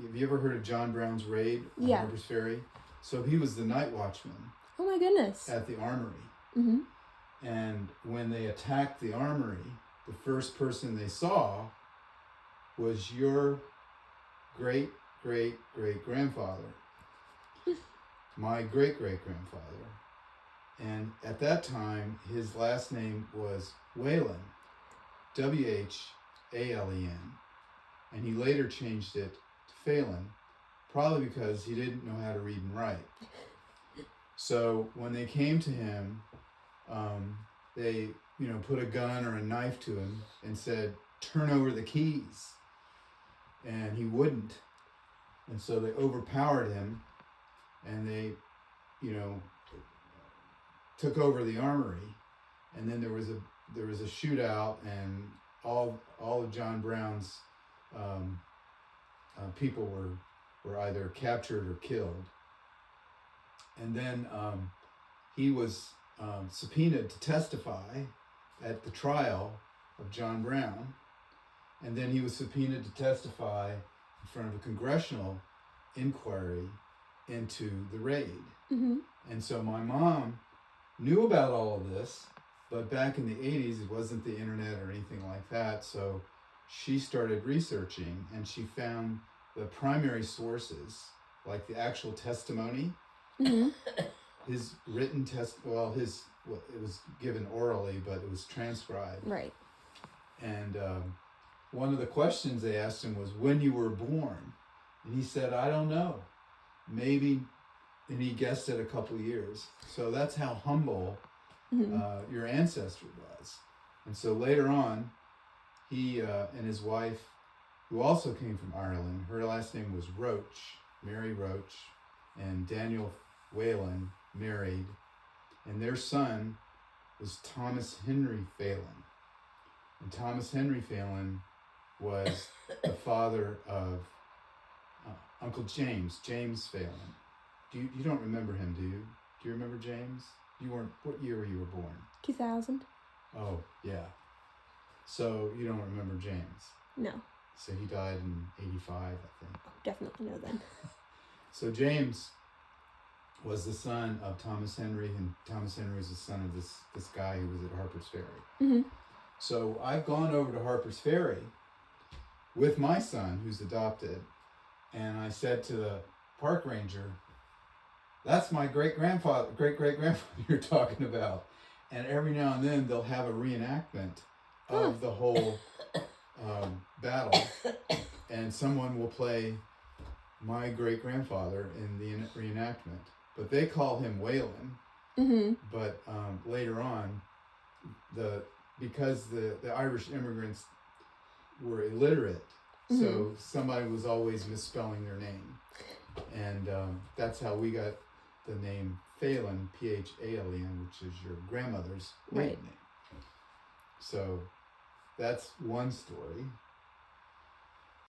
have you ever heard of John Brown's raid on Harper's Ferry? So he was the night watchman. Oh my goodness. At the armory. Mm-hmm. And when they attacked the armory, the first person they saw was your great-great-great-grandfather. My great-great-grandfather. And at that time, his last name was Whalen. W-H-A-L-E-N. And he later changed it to Phalen, probably because he didn't know how to read and write. So when they came to him, they, put a gun or a knife to him and said, "Turn over the keys." And he wouldn't. And so they overpowered him, and they, took over the armory. And then there was a shootout, and all of John Brown's people were either captured or killed. And then he was subpoenaed to testify at the trial of John Brown. And then he was subpoenaed to testify in front of a congressional inquiry into the raid. Mm-hmm. And so my mom knew about all of this, but back in the 80s, it wasn't the internet or anything like that. So she started researching, and she found the primary sources, like the actual testimony, mm-hmm. his written it was given orally, but it was transcribed. Right. And one of the questions they asked him was, when you were born. And he said, "I don't know. Maybe," and he guessed at a couple of years. So that's how humble mm-hmm. Your ancestor was. And so later on, he and his wife, who also came from Ireland, her last name was Roach, Mary Roach, and Daniel Whalen married, and their son was Thomas Henry Phalen. And Thomas Henry Phalen was the father of Uncle James Phalen. You don't remember him, do you? Do you remember James? What year were you born? 2000. Oh, yeah. So you don't remember James? No. So he died in 85, I think. Oh, definitely know then. So James was the son of Thomas Henry, and Thomas Henry was the son of this guy who was at Harper's Ferry. Mm-hmm. So I've gone over to Harper's Ferry with my son, who's adopted, and I said to the park ranger, "That's my great-great-grandfather you're talking about." And every now and then they'll have a reenactment of the whole battle, and someone will play my great-grandfather in the reenactment. But they call him Whalen. Mm-hmm. But later on, because the Irish immigrants were illiterate, mm-hmm. so somebody was always misspelling their name. And that's how we got the name Phalen, Phalen, which is your grandmother's maiden name. So that's one story.